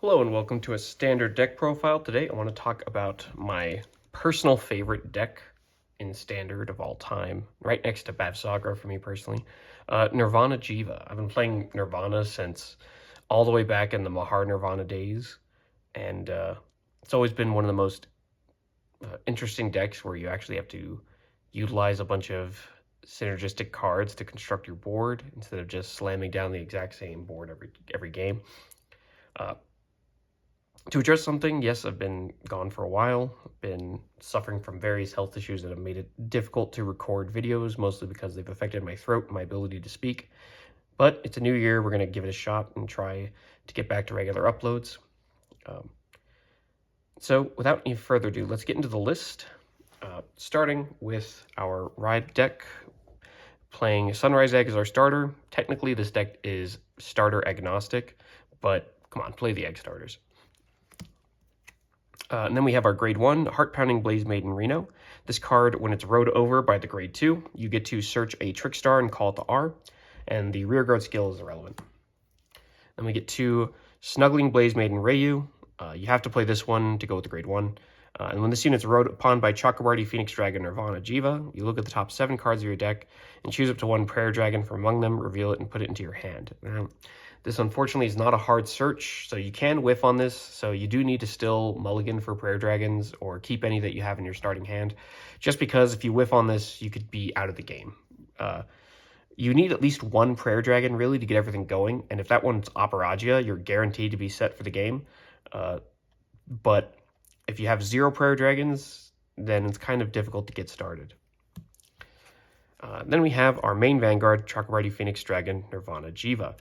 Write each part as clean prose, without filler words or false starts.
Hello and welcome to a standard deck profile. Today I want to talk about my personal favorite deck in standard of all time, right next to Bavsagra for me personally, Nirvana Jheva. I've been playing Nirvana since all the way back in the Mahar Nirvana days, and it's always been one of the most interesting decks where you actually have to utilize a bunch of synergistic cards to construct your board instead of just slamming down the exact same board every game. To address something, yes, I've been gone for a while. I've been suffering from various health issues that have made it difficult to record videos, mostly because they've affected my throat and my ability to speak. But it's a new year. We're going to give it a shot and try to get back to regular uploads. So without any further ado, let's get into the list. Starting with our Ride deck, playing Sunrise Egg as our starter. Technically, this deck is starter agnostic, but come on, play the egg starters. And then we have our grade 1, Heart Pounding Blaze Maiden Reno. This card, when it's rode over by the grade 2, you get to search a Trickstar and call it the R, and the rearguard skill is irrelevant. Then we get 2, Snuggling Blaze Maiden Reyu. You have to play this one to go with the grade 1. And when this unit's rode upon by Chakrabarti, Phoenix Dragon, Nirvana Jheva, you look at the top 7 cards of your deck and choose up to 1 Prayer Dragon from among them, reveal it, and put it into your hand. This unfortunately is not a hard search, so you can whiff on this, so you do need to still mulligan for Prayer Dragons or keep any that you have in your starting hand, just because if you whiff on this, you could be out of the game. You need at least 1 Prayer Dragon, really, to get everything going, and if that one's Operagia, you're guaranteed to be set for the game. But if you have 0 Prayer Dragons, then it's kind of difficult to get started. Then we have our main Vanguard, Chakrabarti, Phoenix Dragon, Nirvana Jheva.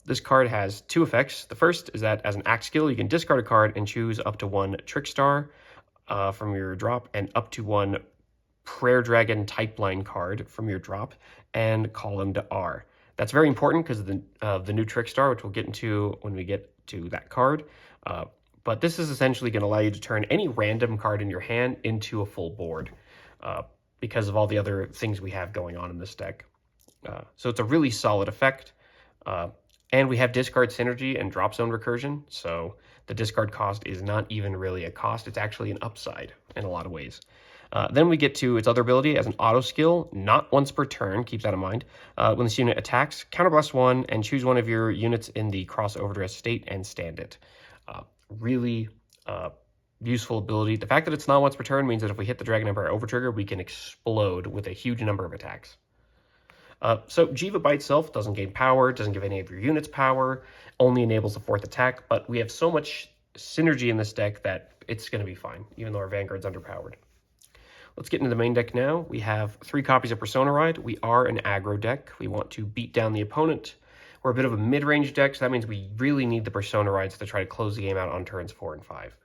This card has 2 effects. The first is that as an act skill, you can discard a card and choose up to 1 Trickstar from your drop and up to 1 Prayer Dragon type line card from your drop and call them to R. That's very important because of the new Trickstar, which we'll get into when we get to that card. But this is essentially going to allow you to turn any random card in your hand into a full board because of all the other things we have going on in this deck. So it's a really solid effect. And we have discard synergy and drop zone recursion, so the discard cost is not even really a cost, it's actually an upside in a lot of ways. Then we get to its other ability as an auto skill, not once per turn, keep that in mind. When this unit attacks, counterblast 1 and choose one of your units in the cross overdress state and stand it. Really useful ability. The fact that it's not once per turn means that if we hit the Dragon Empire overtrigger, we can explode with a huge number of attacks. So Jheva by itself doesn't gain power, doesn't give any of your units power, only enables the 4th attack, but we have so much synergy in this deck that it's going to be fine, even though our Vanguard's underpowered. Let's get into the main deck now. We have 3 copies of Persona Ride. We are an aggro deck. We want to beat down the opponent. We're a bit of a mid-range deck, so that means we really need the Persona Rides to try to close the game out on turns 4 and 5.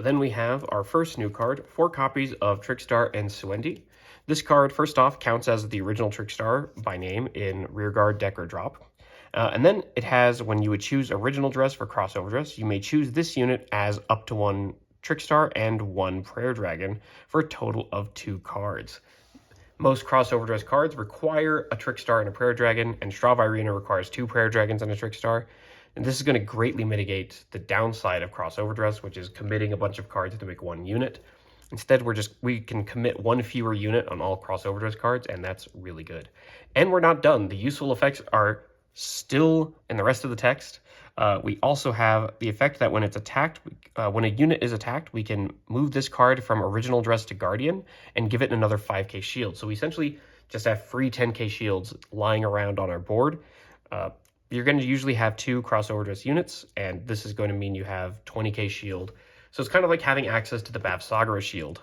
Then we have our first new card, 4 copies of Trickstar and Suendi. This card, first off, counts as the original Trickstar by name in rearguard, deck, or drop. And then it has, when you would choose original dress for crossover dress, you may choose this unit as up to 1 Trickstar and 1 Prayer Dragon for a total of 2 cards. Most crossover dress cards require a Trickstar and a Prayer Dragon, and Ars Vairina requires 2 Prayer Dragons and a Trickstar. And this is going to greatly mitigate the downside of crossover dress, which is committing a bunch of cards to make 1 unit. Instead, we can commit 1 fewer unit on all crossover dress cards, and that's really good. And we're not done. The useful effects are still in the rest of the text. We also have the effect that when it's attacked, when a unit is attacked, we can move this card from original dress to Guardian and give it another 5k shield. So we essentially just have free 10k shields lying around on our board. You're going to usually have 2 crossover dress units, and this is going to mean you have 20k shield. So it's kind of like having access to the Bavsagra shield.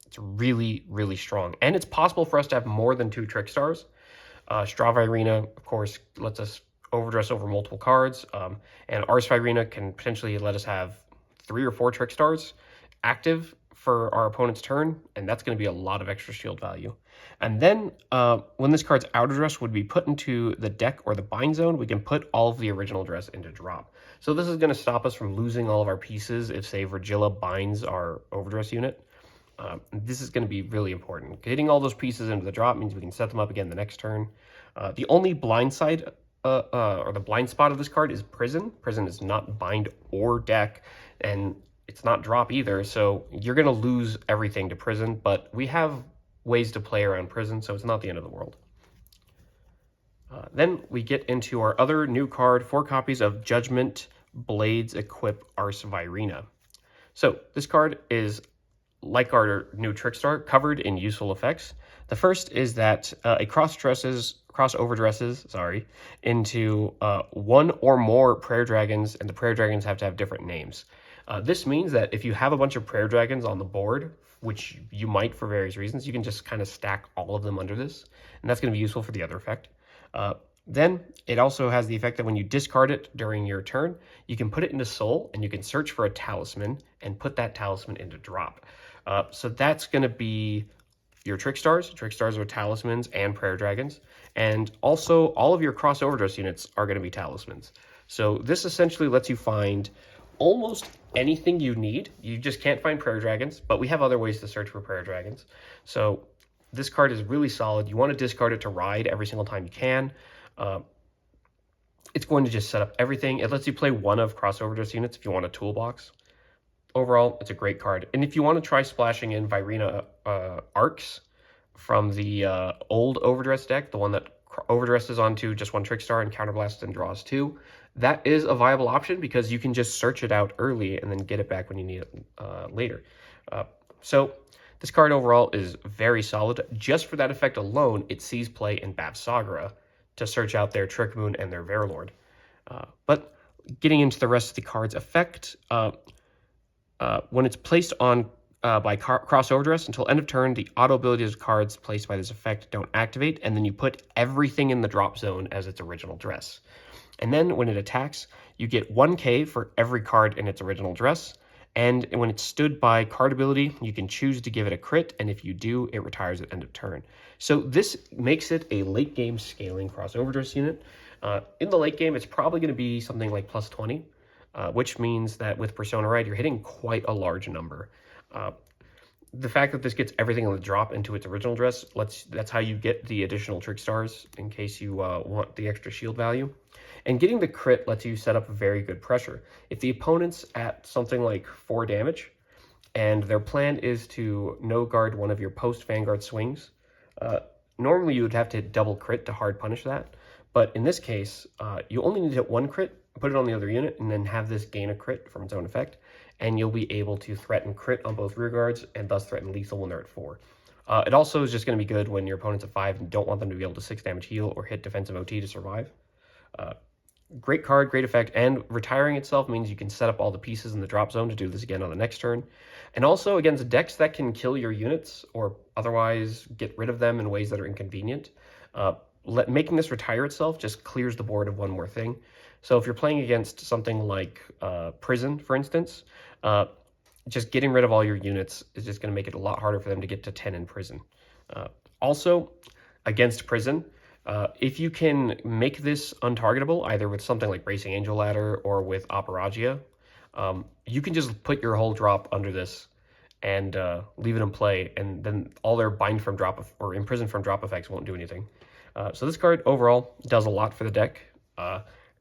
It's really, really strong. And it's possible for us to have more than 2 Trickstars. Ars Vairina, of course, lets us overdress over multiple cards. And Ars Vairina can potentially let us have 3 or 4 Trickstars active for our opponent's turn, and that's going to be a lot of extra shield value. And then when this card's outer dress would be put into the deck or the bind zone, we can put all of the original dress into drop. So this is going to stop us from losing all of our pieces if, say, Virgilla binds our overdress unit. This is going to be really important. Getting all those pieces into the drop means we can set them up again the next turn. The only blind side or the blind spot of this card is Prison. Prison is not bind or deck, and it's not drop either, so you're going to lose everything to Prison, but we have ways to play around Prison, so it's not the end of the world. Then we get into our other new card, 4 copies of Judgment Blades Equip Ars Vairina. So this card is, like our new Trickstar, covered in useful effects. The first is that it cross-overdresses into one or more prayer dragons, and the prayer dragons have to have different names. This means that if you have a bunch of prayer dragons on the board, which you might for various reasons, you can just kind of stack all of them under this, and that's going to be useful for the other effect. Then it also has the effect that when you discard it during your turn, you can put it into Soul, and you can search for a talisman and put that talisman into drop. So that's going to be your Trickstars. Trickstars are talismans and prayer dragons. And also all of your cross overdress units are going to be talismans. So this essentially lets you find almost anything you need. You just can't find prayer dragons, but we have other ways to search for prayer dragons. So this card is really solid. You want to discard it to ride every single time you can. It's going to just set up everything. It lets you play one of cross overdress units if you want a toolbox. Overall, it's a great card. And if you want to try splashing in Vairina Arcs from the old overdress deck, the one that overdresses onto just one Trickstar and counterblasts and draws 2, that is a viable option because you can just search it out early and then get it back when you need it later. So this card overall is very solid. Just for that effect alone, it sees play in Bavsagra to search out their Trick Moon and their Verlord. But getting into the rest of the card's effect, when it's placed on by cross overdress until end of turn, the auto abilities of cards placed by this effect don't activate, and then you put everything in the drop zone as its original dress. And then when it attacks, you get 1k for every card in its original dress. And when it's stood by card ability, you can choose to give it a crit, and if you do, it retires at end of turn. So this makes it a late game scaling cross overdress unit. In the late game, it's probably going to be something like plus 20, which means that with Persona Ride, you're hitting quite a large number. The fact that this gets everything on the drop into its original dress, that's how you get the additional Trickstars in case you want the extra shield value. And getting the crit lets you set up very good pressure. If the opponent's at something like 4 damage, and their plan is to no-guard one of your post-Vanguard swings, normally you would have to hit double crit to hard punish that. But in this case, you only need to hit 1 crit, put it on the other unit, and then have this gain a crit from its own effect, and you'll be able to threaten crit on both rear guards, and thus threaten lethal when they're at 4. It also is just going to be good when your opponent's at 5 and don't want them to be able to 6 damage heal or hit defensive OT to survive. Great card, great effect, and retiring itself means you can set up all the pieces in the drop zone to do this again on the next turn. And also against decks that can kill your units or otherwise get rid of them in ways that are inconvenient, making this retire itself just clears the board of one more thing. So if you're playing against something like Prison, for instance, just getting rid of all your units is just going to make it a lot harder for them to get to 10 in Prison. Also, against Prison, if you can make this untargetable, either with something like Bracing Angel Ladder or with Operagia, you can just put your whole drop under this and leave it in play, and then all their bind from drop or imprison from drop effects won't do anything. So this card overall does a lot for the deck,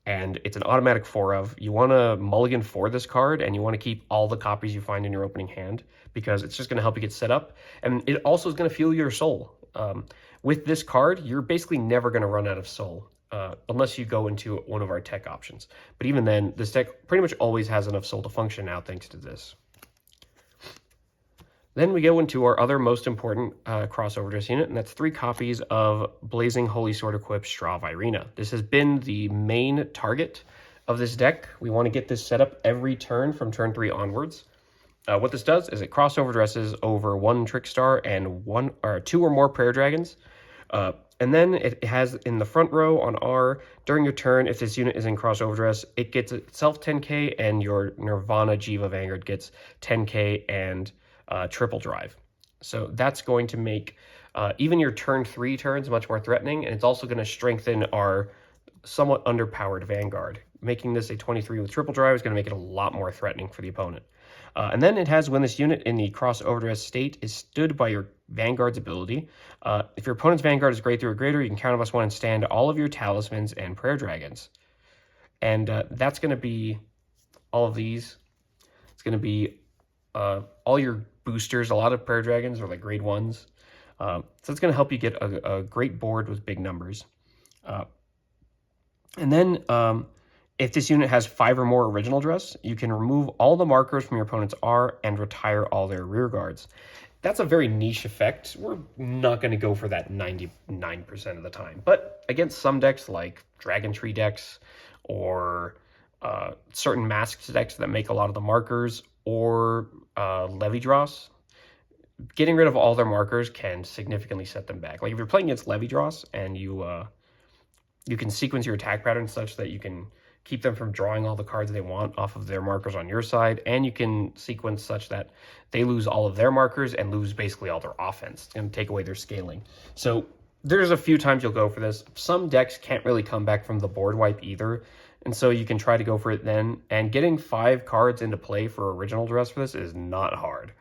and it's an automatic 4 of. You want to mulligan for this card, and you want to keep all the copies you find in your opening hand because it's just going to help you get set up, and it also is going to fuel your soul. With this card, you're basically never going to run out of soul unless you go into one of our tech options. But even then, this deck pretty much always has enough soul to function now thanks to this. Then we go into our other most important crossover dress unit, and that's 3 copies of Blazing Holy Sword Equipped Ars Vairina. This has been the main target of this deck. We want to get this set up every turn from turn 3 onwards. What this does is it crossover dresses over 1 Trickstar and 2 or more Prayer Dragons. And then it has in the front row on R, during your turn, if this unit is in crossover dress, it gets itself 10k, and your Nirvana Jheva Vanguard gets 10k and triple drive. So that's going to make even your turn 3 turns much more threatening, and it's also going to strengthen our somewhat underpowered Vanguard, making this a 23 with triple drive is going to make it a lot more threatening for the opponent. And then it has when this unit in the cross overdress state is stood by your Vanguard's ability. If your opponent's Vanguard is grade 3 or greater, you can counter +1 and stand all of your talismans and prayer dragons. And that's going to be all of these. It's going to be all your boosters. A lot of prayer dragons are like grade 1s. So it's going to help you get a great board with big numbers. And then if this unit has 5 or more original dress, you can remove all the markers from your opponent's R and retire all their rear guards. That's a very niche effect. We're not going to go for that 99% of the time. But against some decks like Dragon Tree decks or certain masked decks that make a lot of the markers or Levy Dross, getting rid of all their markers can significantly set them back. Like if you're playing against Levy Dross and you can sequence your attack patterns such that you can keep them from drawing all the cards they want off of their markers on your side, and you can sequence such that they lose all of their markers and lose basically all their offense. It's going to take away their scaling. So there's a few times you'll go for this. Some decks can't really come back from the board wipe either, and so you can try to go for it then. And getting 5 cards into play for original dress for this is not hard.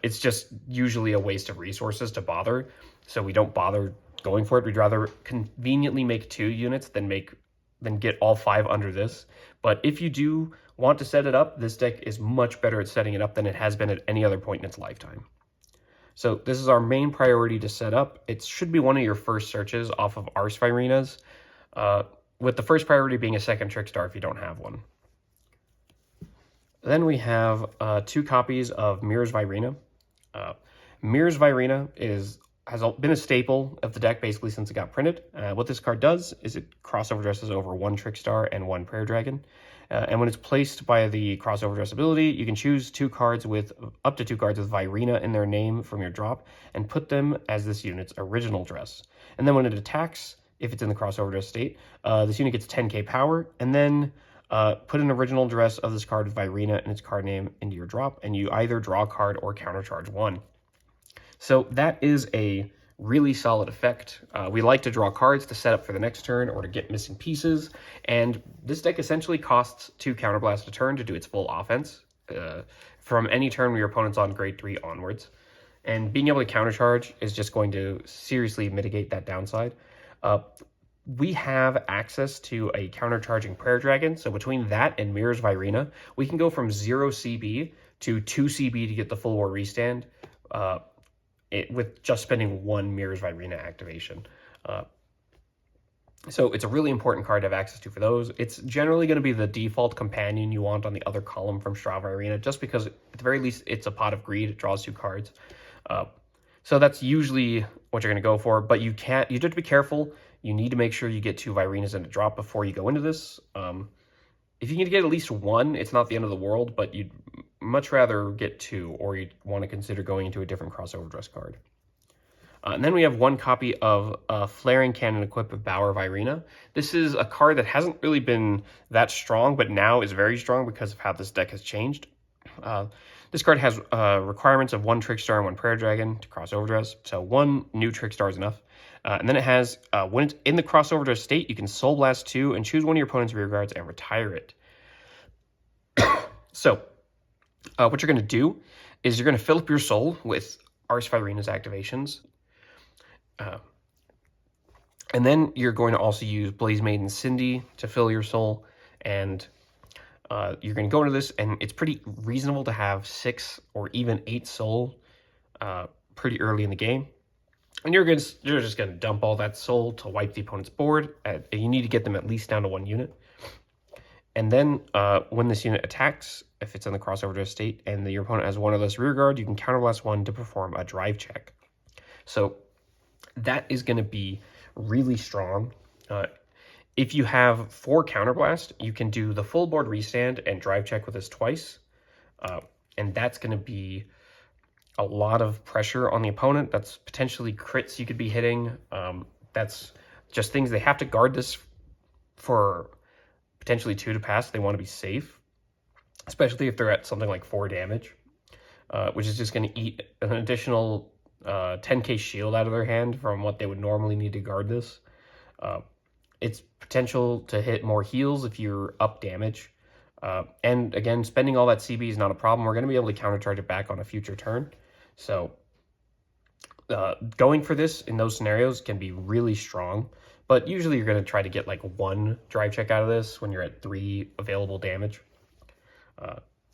It's just usually a waste of resources to bother, so we don't bother going for it. We'd rather conveniently make 2 units than get all 5 under this. But if you do want to set it up, this deck is much better at setting it up than it has been at any other point in its lifetime. So this is our main priority to set up. It should be one of your first searches off of Ars Vairina's, with the first priority being a second Trickstar if you don't have one. Then we have 2 copies of Ars Vairina. Ars Vairina has been a staple of the deck basically since it got printed. What this card does is it crossover dresses over 1 Trickstar and 1 Prayer Dragon. And when it's placed by the crossover dress ability, you can choose up to 2 cards with Vairina in their name from your drop and put them as this unit's original dress. And then when it attacks, if it's in the crossover dress state, this unit gets 10k power, and then put an original dress of this card with Vairina and its card name into your drop, and you either draw a card or countercharge 1. So that is a really solid effect. We like to draw cards to set up for the next turn or to get missing pieces, and this deck essentially costs 2 Counterblast a turn to do its full offense from any turn where your opponent's on grade 3 onwards. And being able to countercharge is just going to seriously mitigate that downside. We have access to a countercharging Prayer Dragon, so between that and Ars Vairina, we can go from 0 CB to 2 CB to get the full war restand with just spending 1 Ars Vairina activation. So it's a really important card to have access to for those. It's generally going to be the default companion you want on the other column from Ars Vairina, just because at the very least it's a Pot of Greed. It draws 2 cards. So that's usually what you're going to go for, but you have to be careful. You need to make sure you get 2 Vairinas in a drop before you go into this. If you can get at least 1, it's not the end of the world, but you'd much rather get 2, or you'd want to consider going into a different crossover dress card. And then we have 1 copy of Flaring Cannon equipped with Bower Vairina. This is a card that hasn't really been that strong, but now is very strong because of how this deck has changed. This card has requirements of 1 Trickstar and 1 Prayer Dragon to crossover dress, so 1 new Trickstar is enough. And then it has, when it's in the crossover dress state, you can Soul Blast 2 and choose one of your opponent's rear guards and retire it. So, what you're going to do is you're going to fill up your soul with Ars Vairina's activations. And then you're going to also use Blaze Maiden Cindy to fill your soul. And you're going to go into this, and it's pretty reasonable to have 6 or even 8 soul pretty early in the game. And you're just going to dump all that soul to wipe the opponent's board. You need to get them at least down to 1 unit. And then when this unit attacks, if it's in the crossover dress state and your opponent has 1 or less rear guard, you can counterblast 1 to perform a drive check. So that is going to be really strong. If you have 4 counterblast, you can do the full board restand and drive check with this twice. And that's going to be a lot of pressure on the opponent. That's potentially crits you could be hitting. That's just things they have to guard this for potentially 2 to pass. They want to be safe, especially if they're at something like 4 damage, which is just going to eat an additional 10k shield out of their hand from what they would normally need to guard this. It's potential to hit more heals if you're up damage. And again, spending all that CB is not a problem. We're going to be able to countercharge it back on a future turn. So going for this in those scenarios can be really strong. But usually you're going to try to get like 1 drive check out of this when you're at 3 available damage.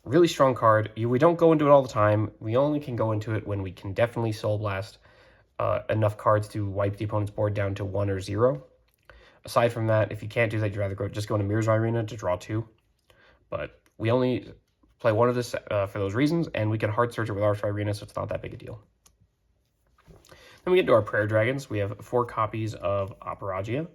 Really strong card. We don't go into it all the time. We only can go into it when we can definitely Soul Blast enough cards to wipe the opponent's board down to 1 or 0. Aside from that, if you can't do that, you'd rather just go into Ars Vairina to draw 2. But we only play 1 of this for those reasons, and we can hard search it with Ars Vairina, so it's not that big a deal. Then we get to our Prayer Dragons. We have 4 copies of Operagia.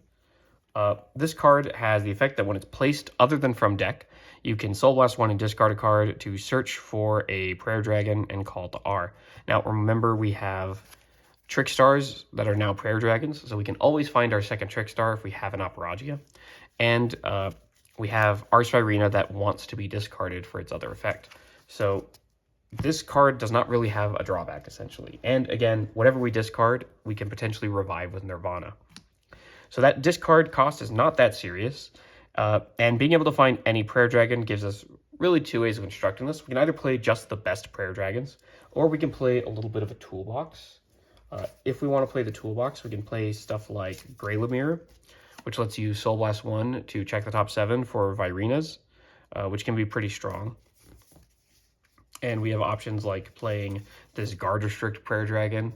This card has the effect that when it's placed other than from deck, you can Soul Blast 1 and discard a card to search for a Prayer Dragon and call it to R. Now, remember, we have Trickstars that are now Prayer Dragons, so we can always find our second Trickstar if we have an Operagia. And we have Ars Vairina that wants to be discarded for its other effect. So this card does not really have a drawback, essentially. And again, whatever we discard, we can potentially revive with Nirvana. So that discard cost is not that serious. And being able to find any Prayer Dragon gives us really 2 ways of constructing this. We can either play just the best Prayer Dragons, or we can play a little bit of a toolbox. If we want to play the toolbox, we can play stuff like Greylamere, which lets you Soul Blast 1 to check the top 7 for Vairinas, which can be pretty strong. And we have options like playing this Guard Restrict Prayer Dragon,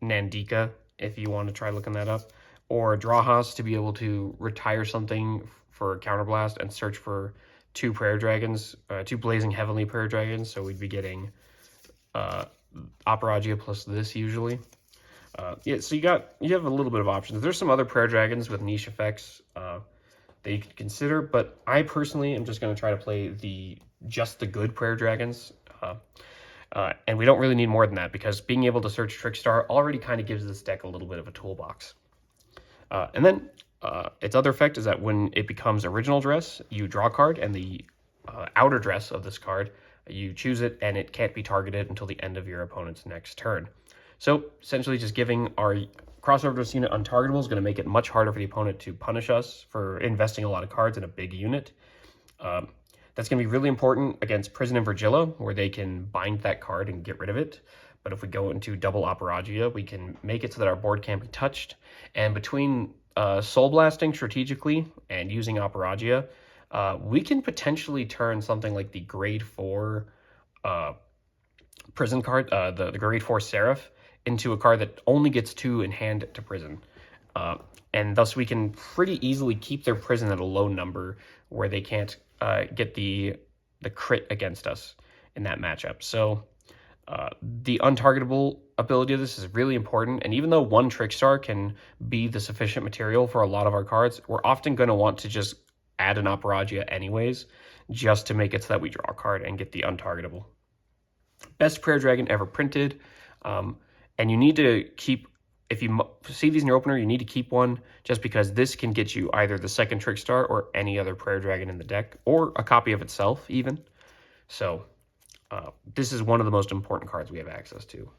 Nandika, if you want to try looking that up, or Drawhas to be able to retire something for Counterblast and search for 2 Prayer Dragons, 2 Blazing Heavenly Prayer Dragons, so we'd be getting Operagia plus this usually. Yeah, so you have a little bit of options. There's some other Prayer Dragons with niche effects that you could consider, but I personally am just going to try to play just the good Prayer Dragons. And we don't really need more than that, because being able to search Trickstar already kind of gives this deck a little bit of a toolbox. And then its other effect is that when it becomes original dress, you draw a card, and the outer dress of this card, you choose it, and it can't be targeted until the end of your opponent's next turn. So essentially just giving our crossover dress unit untargetable is going to make it much harder for the opponent to punish us for investing a lot of cards in a big unit. That's going to be really important against Prison and Virgilla, where they can bind that card and get rid of it. But if we go into double Operagia, we can make it so that our board can't be touched. And between Soul Blasting strategically and using Operagia, we can potentially turn something like the Grade 4 Prison card, the Grade 4 Seraph, into a card that only gets 2 in hand to Prison. And thus we can pretty easily keep their Prison at a low number where they can't get the crit against us in that matchup. So the untargetable ability of this is really important, and even though 1 Trickstar can be the sufficient material for a lot of our cards, we're often going to want to just add an Operagia anyways, just to make it so that we draw a card and get the untargetable. Best Prayer Dragon ever printed, and you need to keep, if you see these in your opener, you need to keep one, just because this can get you either the second Trickstar or any other Prayer Dragon in the deck, or a copy of itself even. So this is one of the most important cards we have access to.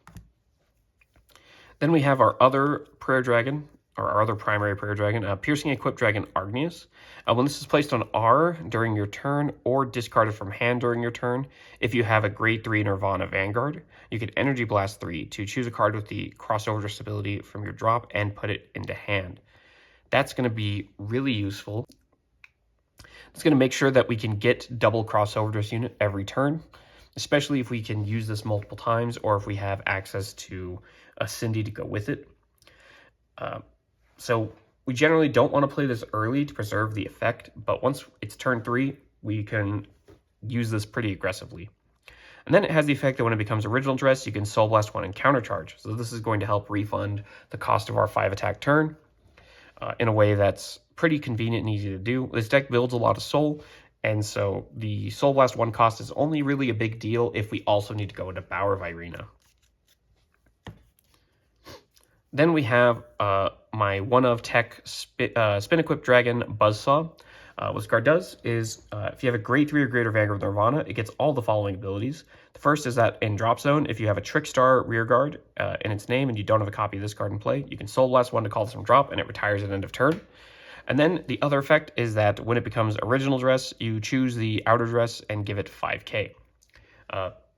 Then we have our other Prayer Dragon, or our other primary Prayer Dragon, Piercing Equipped Dragon Agnius. When this is placed on R during your turn, or discarded from hand during your turn, if you have a Grade 3 Nirvana Vanguard, you can Energy Blast 3 to choose a card with the crossover ability from your drop and put it into hand. That's going to be really useful. It's going to make sure that we can get double crossover unit every turn, especially if we can use this multiple times, or if we have access to a Suendi to go with it. So we generally don't want to play this early to preserve the effect, but once it's turn 3, we can use this pretty aggressively. And then it has the effect that when it becomes original dress, you can Soul Blast 1 and countercharge. So this is going to help refund the cost of our 5 attack turn in a way that's pretty convenient and easy to do. This deck builds a lot of soul, and so the Soul Blast 1 cost is only really a big deal if we also need to go into Ars Vairina. Then we have my one-of tech spin-equipped dragon Buzzsaw. What this card does is, if you have a grade 3 or greater Vanguard with Nirvana, it gets all the following abilities. The first is that in Drop Zone, if you have a Trickstar Rearguard in its name and you don't have a copy of this card in play, you can Soul Blast one to call this from drop, and it retires at end of turn. And then the other effect is that when it becomes Original Dress, you choose the Outer Dress and give it 5k.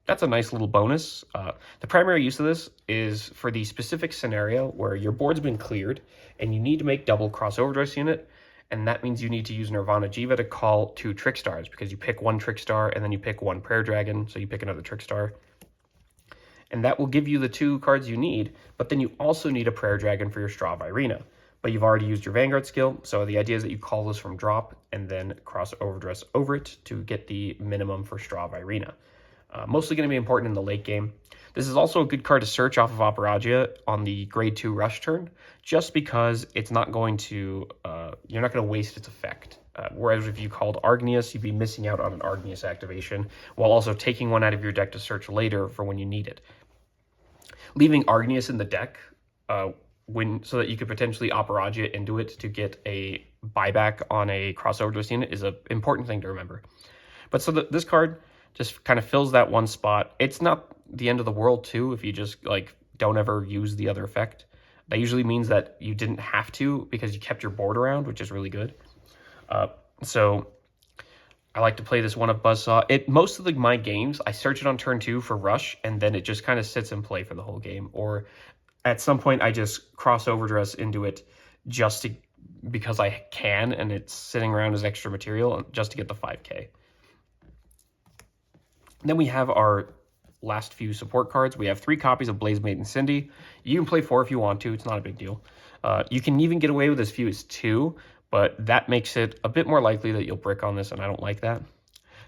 That's a nice little bonus. The primary use of this is for the specific scenario where your board's been cleared and you need to make double cross overdress unit, and that means you need to use Nirvana Jheva to call 2 Trickstars, because you pick 1 Trickstar and then you pick 1 Prayer Dragon, so you pick another Trickstar. And that will give you the 2 cards you need, but then you also need a Prayer Dragon for your Ars Vairina. But you've already used your Vanguard skill, so the idea is that you call this from drop and then cross overdress over it to get the minimum for Ars Vairina. Mostly going to be important in the late game. This is also a good card to search off of Operagia on the grade 2 rush turn, just because it's not going to, you're not going to waste its effect. Whereas if you called Argnius, you'd be missing out on an Argnius activation, while also taking one out of your deck to search later for when you need it. Leaving Argnius in the deck so that you could potentially Operagia into it to get a buyback on a crossover dress unit is an important thing to remember. But so this card just kind of fills that one spot. It's not the end of the world too if you just like don't ever use the other effect. That usually means that you didn't have to because you kept your board around, which is really good. So I like to play this one of Buzzsaw. Most of my games, I search it on turn 2 for rush, and then it just kind of sits in play for the whole game. Or at some point, I just cross overdress into it because I can, and it's sitting around as extra material just to get the 5k. Then we have our last few support cards. We have 3 copies of Blaze Maiden Cindy. You can play 4 if you want to. It's not a big deal. You can even get away with as few as 2, but that makes it a bit more likely that you'll brick on this, and I don't like that.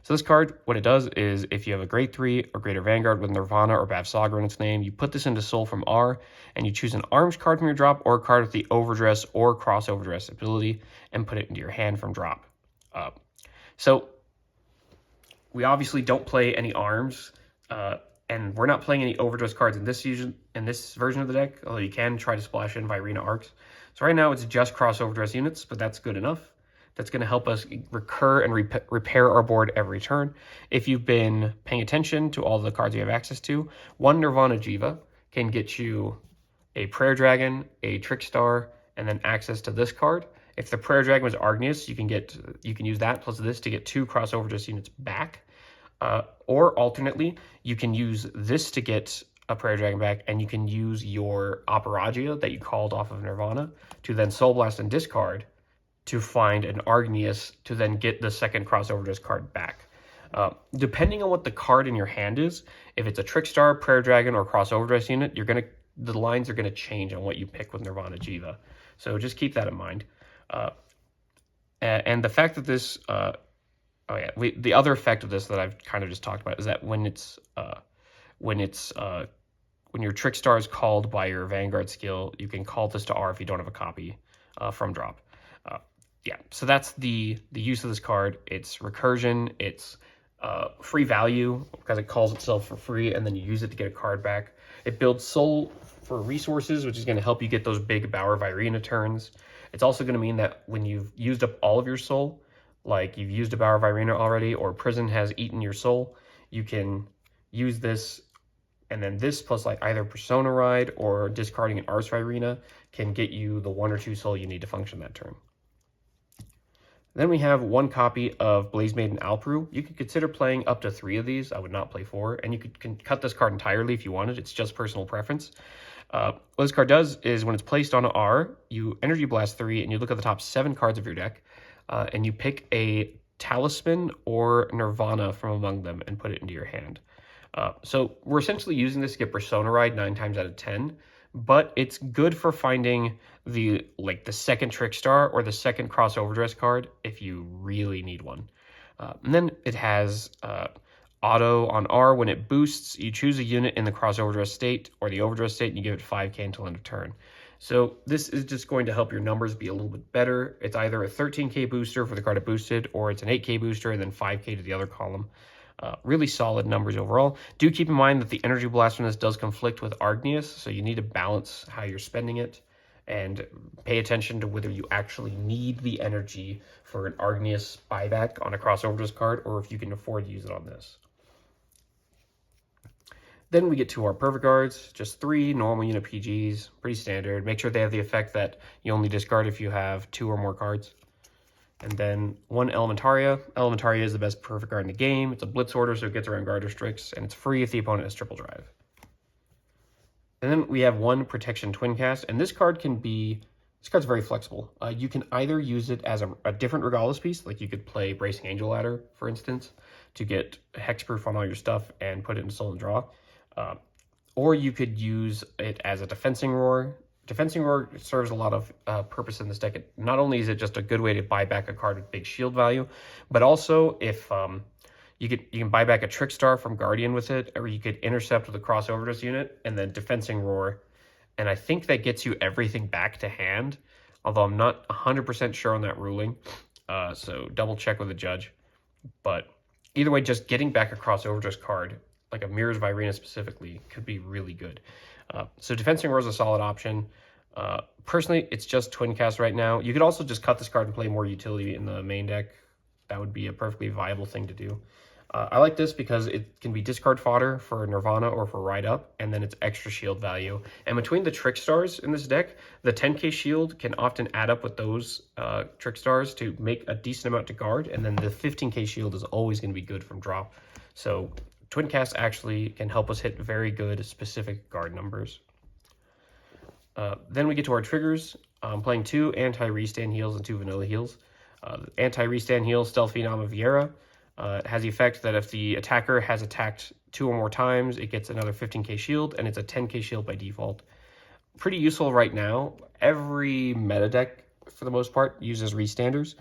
So this card, what it does is if you have a grade 3 or greater Vanguard with Nirvana or Bav Saga in its name, you put this into Soul from R, and you choose an arms card from your drop or a card with the Overdress or Cross Overdress ability and put it into your hand from drop. So we obviously don't play any arms, and we're not playing any overdress cards in this version of the deck, although you can try to splash in Vairina Arcs. So right now it's just cross overdress units, but that's good enough. That's going to help us recur and repair our board every turn. If you've been paying attention to all the cards you have access to, 1 Nirvana Jheva can get you a Prayer Dragon, a Trickstar, and then access to this card. If the Prayer Dragon was Argnius, you can use that plus this to get 2 cross overdress units back. Or alternately, you can use this to get a Prayer Dragon back, and you can use your Operagia that you called off of Nirvana to then Soul Blast and discard to find an Argnius to then get the second cross overdress card back. Depending on what the card in your hand is, if it's a Trickstar, Prayer Dragon, or cross overdress unit, the lines are gonna change on what you pick with Nirvana Jheva. So just keep that in mind. And the fact that this, the other effect of this that I've kind of just talked about is that when your Trickstar is called by your Vanguard skill, you can call this to R if you don't have a copy from drop. So that's the use of this card. It's recursion, it's free value because it calls itself for free, and then you use it to get a card back. It builds soul for resources, which is going to help you get those big Bauer Vairina turns. It's also going to mean that when you've used up all of your soul, like you've used a Bauer Vairina already, or prison has eaten your soul, you can use this, and then this plus like either Persona Ride or discarding an Ars Vairina can get you the 1 or 2 soul you need to function that turn. Then we have 1 copy of Blaze Maiden Alpru. You could consider playing up to 3 of these. I would not play 4, and you could cut this card entirely if you wanted. It's just personal preference. What this card does is when it's placed on R, you Energy Blast 3, and you look at the top 7 cards of your deck, and you pick a Talisman or Nirvana from among them and put it into your hand. So we're essentially using this to get Persona Ride 9 times out of 10, but it's good for finding the second Trickstar or the second Cross Overdress card if you really need one. And then it has auto on R. When it boosts, you choose a unit in the Cross Overdress state or the Overdress state, and you give it 5k until end of turn. So this is just going to help your numbers be a little bit better. It's either a 13k booster for the card it boosted, or it's an 8k booster and then 5k to the other column. Really solid numbers overall. Do keep in mind that the Energy Blast from this does conflict with Argnius, so you need to balance how you're spending it. and pay attention to whether you actually need the energy for an Argnius buyback on a crossover disc card, or if you can afford to use it on this. Then we get to our perfect cards, just 3 normal unit PGs, pretty standard. Make sure they have the effect that you only discard if you have 2 or more cards. And then 1 Elementaria. Elementaria is the best perfect card in the game. It's a blitz order, so it gets around guard restricts, and it's free if the opponent has triple drive. And then we have 1 Protection Twin Cast, and this card's very flexible. You can either use it as a different Regalis piece, like you could play Bracing Angel Ladder, for instance, to get hexproof on all your stuff and put it in Soul and Draw. Or you could use it as a Defensing Roar. Defensing Roar serves a lot of purpose in this deck. Not only is it just a good way to buy back a card with big shield value, but also if you can buy back a Trickstar from Guardian with it, or you could intercept with a crossover disc unit and then Defensing Roar. And I think that gets you everything back to hand, although I'm not 100% sure on that ruling. So double check with the judge. But either way, just getting back a crossover disc card, like a Ars Vairina specifically, could be really good. So Defensing Roar is a solid option. Personally, it's just Twin Cast right now. You could also just cut this card and play more utility in the main deck. That would be a perfectly viable thing to do. I like this because it can be discard fodder for Nirvana or for Ride Up, and then it's extra shield value. And between the Trickstars in this deck, the 10k shield can often add up with those Trickstars to make a decent amount to guard, and then the 15k shield is always going to be good from drop. So Twin Cast actually can help us hit very good specific guard numbers. Then we get to our triggers. I'm playing 2 anti-restand heals and 2 vanilla heals. Anti-restand heal, Stealth Phenom of Viera. It has the effect that if the attacker has attacked 2 or more times, it gets another 15k shield, and it's a 10k shield by default. Pretty useful right now. Every meta deck, for the most part, uses restanders.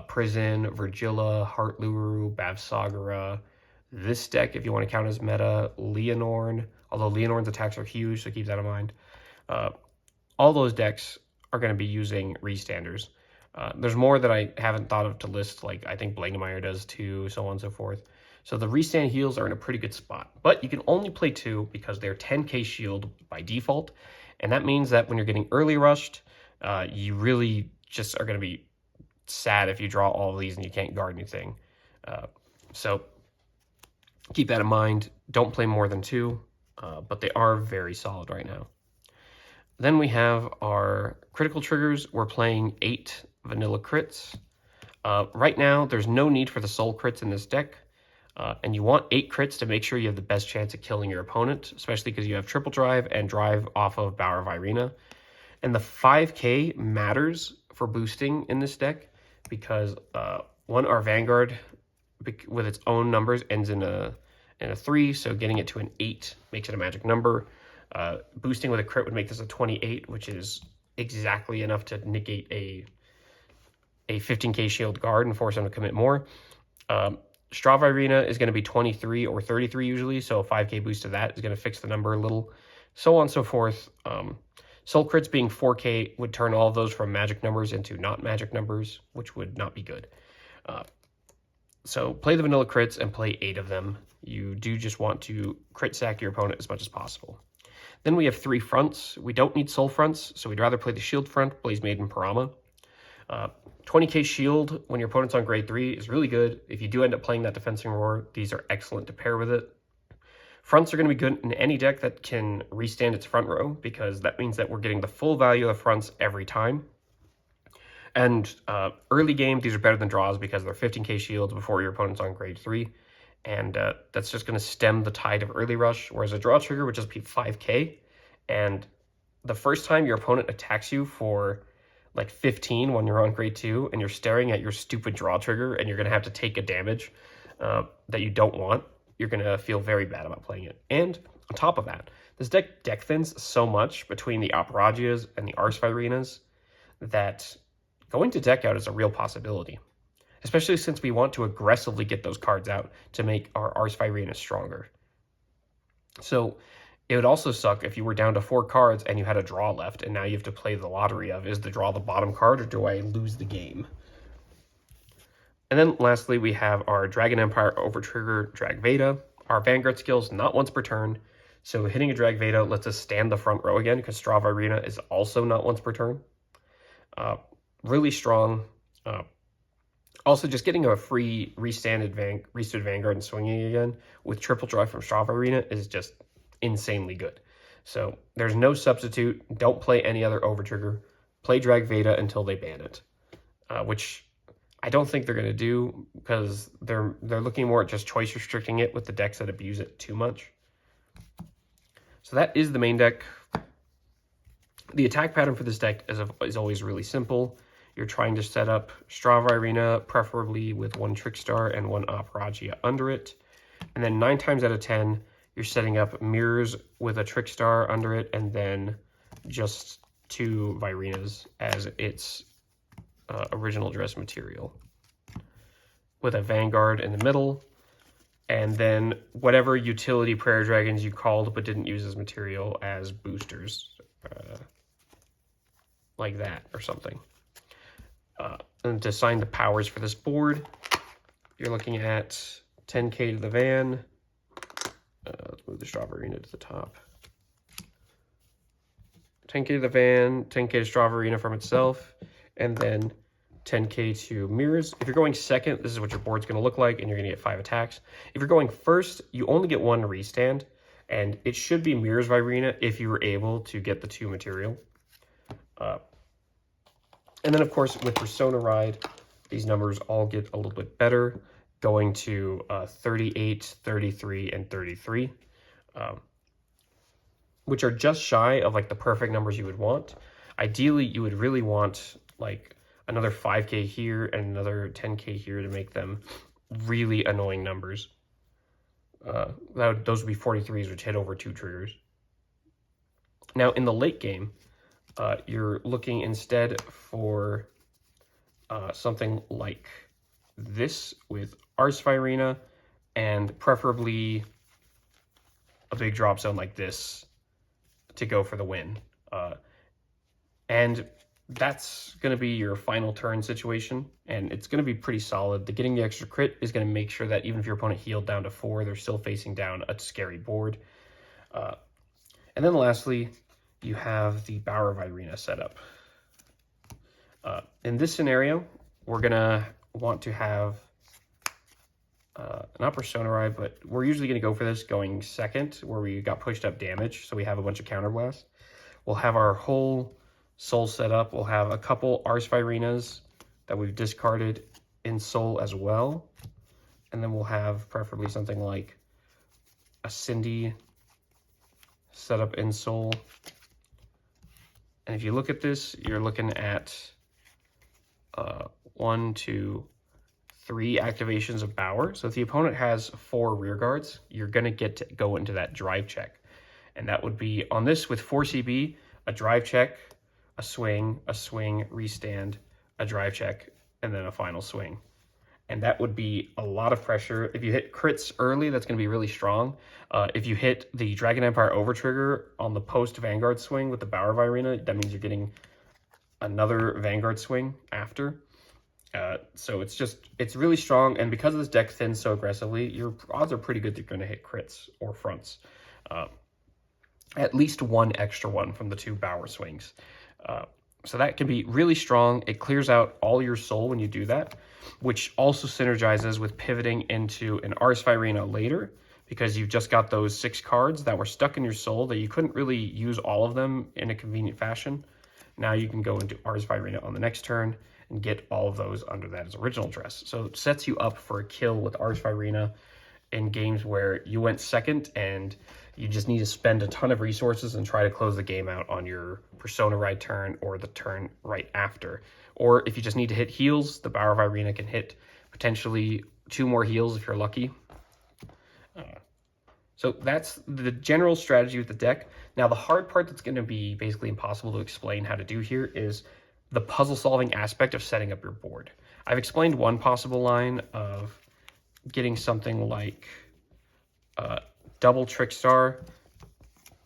Prison, Virgilla, Heart Luru, Bavsagara. This deck, if you want to count as meta, Leonorn, although Leonorn's attacks are huge, so keep that in mind. All those decks are going to be using restanders. There's more that I haven't thought of to list, like I think Blangemeyer does too, so on and so forth. So the restand heals are in a pretty good spot, but you can only play 2 because they're 10k shield by default, and that means that when you're getting early rushed, you really just are going to be sad if you draw all of these and you can't guard anything. So keep that in mind. Don't play more than 2, but they are very solid right now. Then we have our critical triggers. We're playing 8 vanilla crits. Right now, there's no need for the soul crits in this deck, and you want 8 crits to make sure you have the best chance of killing your opponent, especially because you have triple drive and drive off of Ars Vairina. And the 5k matters for boosting in this deck because our Vanguard with its own numbers ends in a 3, so getting it to an 8 makes it a magic number. Boosting with a crit would make this a 28, which is exactly enough to negate a 15k shield guard and force him to commit more. Ars Vairina is going to be 23 or 33 usually, so a 5k boost to that is going to fix the number a little. So on and so forth. Soul crits being 4k would turn all of those from magic numbers into not magic numbers, which would not be good. So play the vanilla crits and play 8 of them. You do just want to crit sack your opponent as much as possible. Then we have 3 fronts. We don't need soul fronts, so we'd rather play the shield front, Blaze Maiden Parama. 20k shield when your opponent's on grade 3 is really good. If you do end up playing that Defensing Roar, these are excellent to pair with it. Fronts are going to be good in any deck that can restand its front row, because that means that we're getting the full value of the fronts every time. And early game, these are better than draws because they're 15k shields before your opponent's on grade 3. And that's just going to stem the tide of early rush, whereas a draw trigger would just be 5k. And the first time your opponent attacks you for like 15 when you're on grade 2 and you're staring at your stupid draw trigger and you're going to have to take a damage that you don't want, you're going to feel very bad about playing it. And on top of that, this deck thins so much between the Operagias and the Ars Vairinas that going to deck out is a real possibility, especially since we want to aggressively get those cards out to make our Ars Vairina stronger. So it would also suck if you were down to 4 cards and you had a draw left, and now you have to play the lottery of, is the draw the bottom card or do I lose the game? And then lastly, we have our Dragon Empire Overtrigger Drag Veda. Our Vanguard skills not once per turn, So hitting a Drag Veda lets us stand the front row again, because Ars Vairina is also not once per turn. Really strong. Also, just getting a free restood Vanguard and swinging again with triple drive from Ars Vairina is just insanely good. So there's no substitute. Don't play any other overtrigger. Play Drag Veda until they ban it, which I don't think they're going to do, because they're looking more at just choice restricting it with the decks that abuse it too much. So that is the main deck. The attack pattern for this deck is always really simple. You're trying to set up Ars Vairina, preferably with one Trickstar and one Operagia under it. And then 9 times out of 10, you're setting up mirrors with a Trickstar under it, and then just 2 Vairinas as its original dress material, with a Vanguard in the middle, and then whatever utility Prayer Dragons you called but didn't use as material as boosters, like that or something. And to assign the powers for this board, you're looking at 10k to the van. Let's move the Ars Vairina to the top. 10k to the van, 10k to Ars Vairina from itself, and then 10k to mirrors. If you're going second, this is what your board's going to look like, and you're going to get 5 attacks. If you're going first, you only get 1 restand, and it should be Ars Vairina if you were able to get the 2 material. And then, of course, with Persona Ride, these numbers all get a little bit better, going to 38, 33, and 33, which are just shy of like the perfect numbers you would want. Ideally, you would really want like another 5k here and another 10k here to make them really annoying numbers. Those would be 43s, which hit over 2 triggers. Now, in the late game, you're looking instead for something like this with Ars Vairina, and preferably a big drop zone like this to go for the win. And that's going to be your final turn situation, and it's going to be pretty solid. Getting the extra crit is going to make sure that even if your opponent healed down to 4, they're still facing down a scary board. And then lastly, you have the Ars Vairina setup. In this scenario, we're going to want to have not Persona Ride, but we're usually going to go for this going second, where we got pushed up damage, so we have a bunch of counterblasts. We'll have our whole soul set up. We'll have a couple Ars Vairinas that we've discarded in soul as well. And then we'll have preferably something like a Suendi set up in soul. And if you look at this, you're looking at 1, 2, 3 activations of Power. So if the opponent has 4 rear guards, you're going to get to go into that drive check. And that would be on this with 4 CB, a drive check, a swing, restand, a drive check, and then a final swing. And that would be a lot of pressure. If you hit crits early, that's going to be really strong. If you hit the Dragon Empire Overtrigger on the post-Vanguard swing with the Ars Vairina, that means you're getting another Vanguard swing after. So it's really strong, and because this deck thins so aggressively, your odds are pretty good that you're going to hit crits or fronts. At least 1 extra one from the 2 Bauer swings. So that can be really strong. It clears out all your soul when you do that, which also synergizes with pivoting into an Ars Vairina later, because you've just got those 6 cards that were stuck in your soul that you couldn't really use all of them in a convenient fashion. Now you can go into Ars Vairina on the next turn and get all of those under that as original dress. So it sets you up for a kill with Ars Vairina in games where you went second and you just need to spend a ton of resources and try to close the game out on your Persona Ride turn or the turn right after. Or if you just need to hit heals, the Ars Vairina can hit potentially 2 more heals if you're lucky. So that's the general strategy with the deck. Now, the hard part that's going to be basically impossible to explain how to do here is the puzzle-solving aspect of setting up your board. I've explained one possible line of getting something like double Trickstar,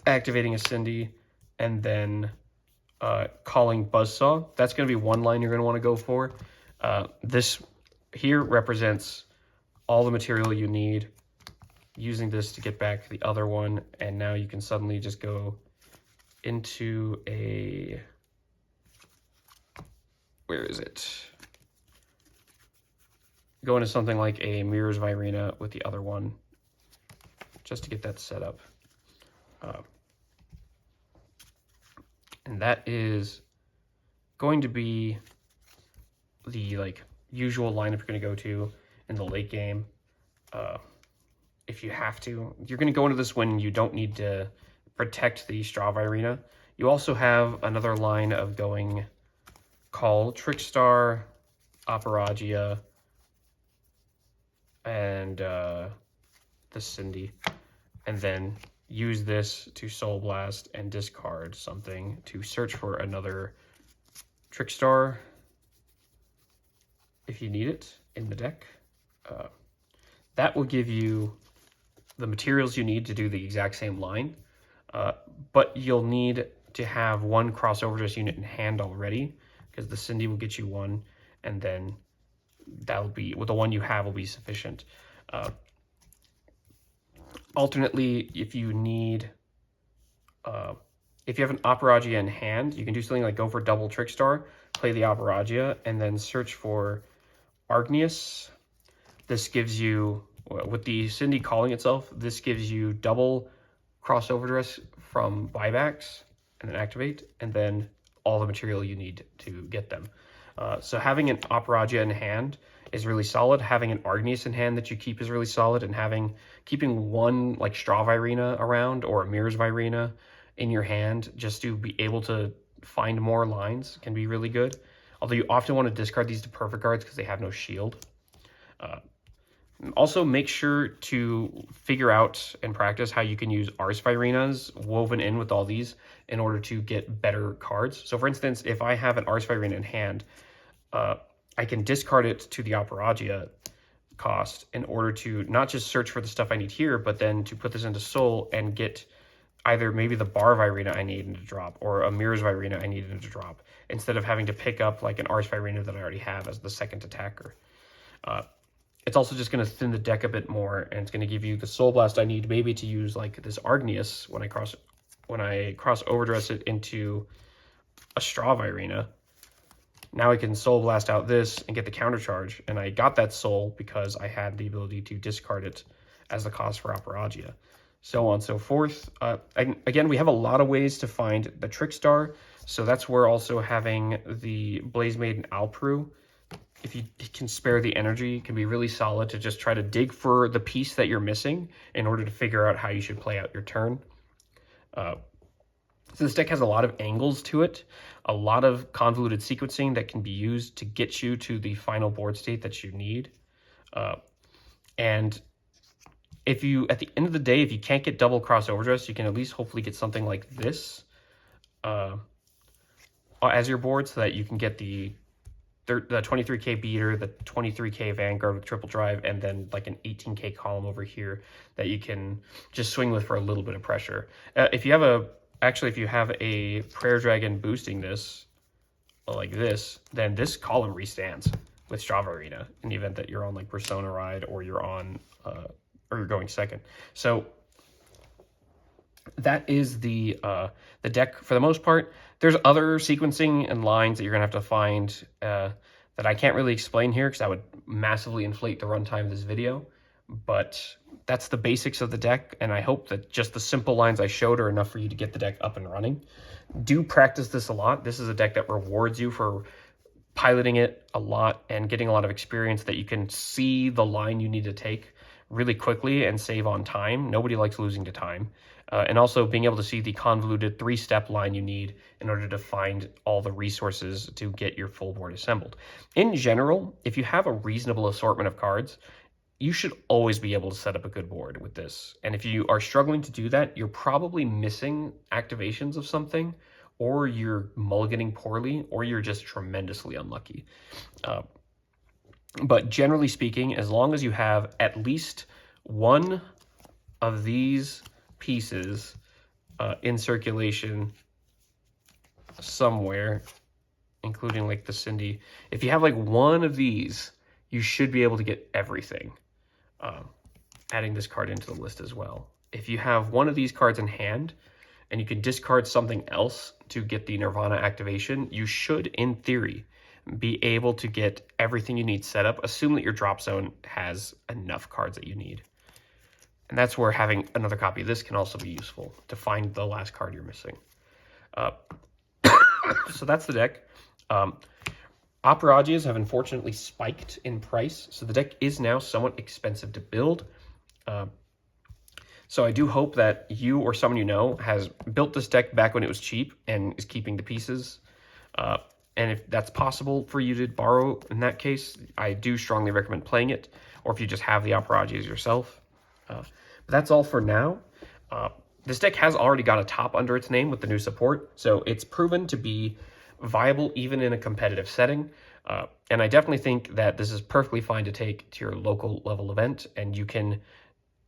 activating a Suendi, and then calling Buzzsaw. That's going to be one line you're going to want to go for. This here represents all the material you need using this to get back the other one, and now you can suddenly just go into a, where is it? Go into something like a Ars Vairina with the other one, just to get that set up. And that is going to be the like usual lineup you're going to go to in the late game. If you have to, you're going to go into this when you don't need to protect the Ars Vairina. You also have another line of going call Trickstar, Operagia, and the Suendi, and then use this to Soul Blast and discard something to search for another Trickstar if you need it in the deck. That will give you the materials you need to do the exact same line, but you'll need to have one crossover dress unit in hand already, because the Suendi will get you one, and then that'll be, with the one you have will be sufficient. Alternately, if you need, if you have an Operagia in hand, you can do something like go for double Trickstar, play the Operagia, and then search for Argnius. This gives you, with the Suendi calling itself, this gives you double crossover dress from buybacks and then activate, and then all the material you need to get them. So having an Operagia in hand is really solid. Having an Argnius in hand that you keep is really solid, and keeping one like Ars Vairina around or a Ars Vairina in your hand just to be able to find more lines can be really good. Although you often want to discard these to perfect cards because they have no shield. Also, make sure to figure out and practice how you can use Ars Vairinas woven in with all these in order to get better cards. So for instance, if I have an Ars Vairina in hand, I can discard it to the Operagia cost in order to not just search for the stuff I need here, but then to put this into Soul and get either maybe the Bar Vairina I needed to drop or a Ars Vairina I needed to drop, instead of having to pick up like an Ars Vairina that I already have as the second attacker. It's also just going to thin the deck a bit more, and it's going to give you the Soul Blast I need maybe to use like this Argnius when I cross overdress it into a Ars Vairina. Now I can Soul Blast out this and get the counter charge, and I got that Soul because I had the ability to discard it as the cost for Operagia. So on and so forth. Again, we have a lot of ways to find the Trickstar, so that's where also having the Blaze Maiden Alpru, if you can spare the energy, can be really solid to just try to dig for the piece that you're missing in order to figure out how you should play out your turn. So this deck has a lot of angles to it, a lot of convoluted sequencing that can be used to get you to the final board state that you need. And if you, at the end of the day, if you can't get double cross overdress, you can at least hopefully get something like this as your board, so that you can get the 23k beater, the 23k Vanguard with triple drive, and then like an 18k column over here that you can just swing with for a little bit of pressure. If you have a Prayer Dragon boosting this, like this, then this column restands with Ars Vairina in the event that you're on like Persona Ride, or you're on, or you're going second. So that is the deck for the most part. There's other sequencing and lines that you're gonna have to find that I can't really explain here because that would massively inflate the runtime of this video. But that's the basics of the deck, and I hope that just the simple lines I showed are enough for you to get the deck up and running. Do practice this a lot. This is a deck that rewards you for piloting it a lot and getting a lot of experience, that you can see the line you need to take really quickly and save on time. Nobody likes losing to time. And also being able to see the convoluted 3-step line you need in order to find all the resources to get your full board assembled. In general, if you have a reasonable assortment of cards, you should always be able to set up a good board with this. And if you are struggling to do that, you're probably missing activations of something, or you're mulliganing poorly, or you're just tremendously unlucky. But generally speaking, as long as you have at least one of these pieces in circulation somewhere, including like the Suendi, if you have like one of these, you should be able to get everything. adding this card into the list as well. If you have one of these cards in hand and you can discard something else to get the Nirvana activation, you should, in theory, be able to get everything you need set up. Assume that your drop zone has enough cards that you need. And that's where having another copy of this can also be useful to find the last card you're missing. So that's the deck. Operagias have unfortunately spiked in price, so the deck is now somewhat expensive to build. So I do hope that you or someone you know has built this deck back when it was cheap and is keeping the pieces. And if that's possible for you to borrow in that case, I do strongly recommend playing it, or if you just have the Operagias yourself. But that's all for now. This deck has already got a top under its name with the new support, so it's proven to be viable even in a competitive setting. And I definitely think that this is perfectly fine to take to your local level event, and you can,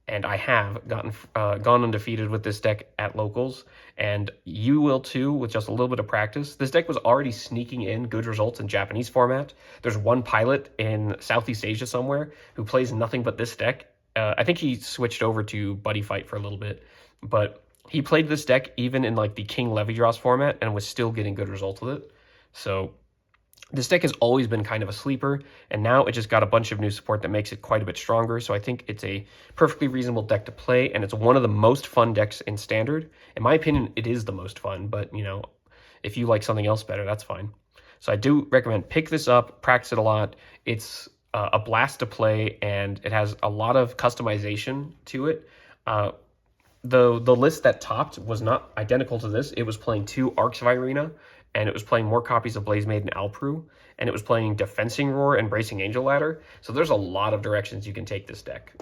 and I have gone undefeated with this deck at locals, and you will too with just a little bit of practice. This deck was already sneaking in good results in Japanese format. There's one pilot in Southeast Asia somewhere who plays nothing but this deck. I think he switched over to Buddy Fight for a little bit, but he played this deck even in like the King Levidros format and was still getting good results with it. So this deck has always been kind of a sleeper, and now it just got a bunch of new support that makes it quite a bit stronger. So I think it's a perfectly reasonable deck to play, and it's one of the most fun decks in Standard. In my opinion, it is the most fun, but you know, if you like something else better, that's fine. So I do recommend pick this up, practice it a lot. It's a blast to play, and it has a lot of customization to it. The list that topped was not identical to this. It was playing 2 Ars Vairina, and it was playing more copies of Blaze Maiden Alpru, and it was playing Defensing Roar and Bracing Angel Ladder. So there's a lot of directions you can take this deck.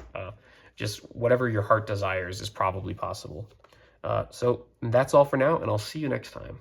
Just whatever your heart desires is probably possible. So that's all for now, and I'll see you next time.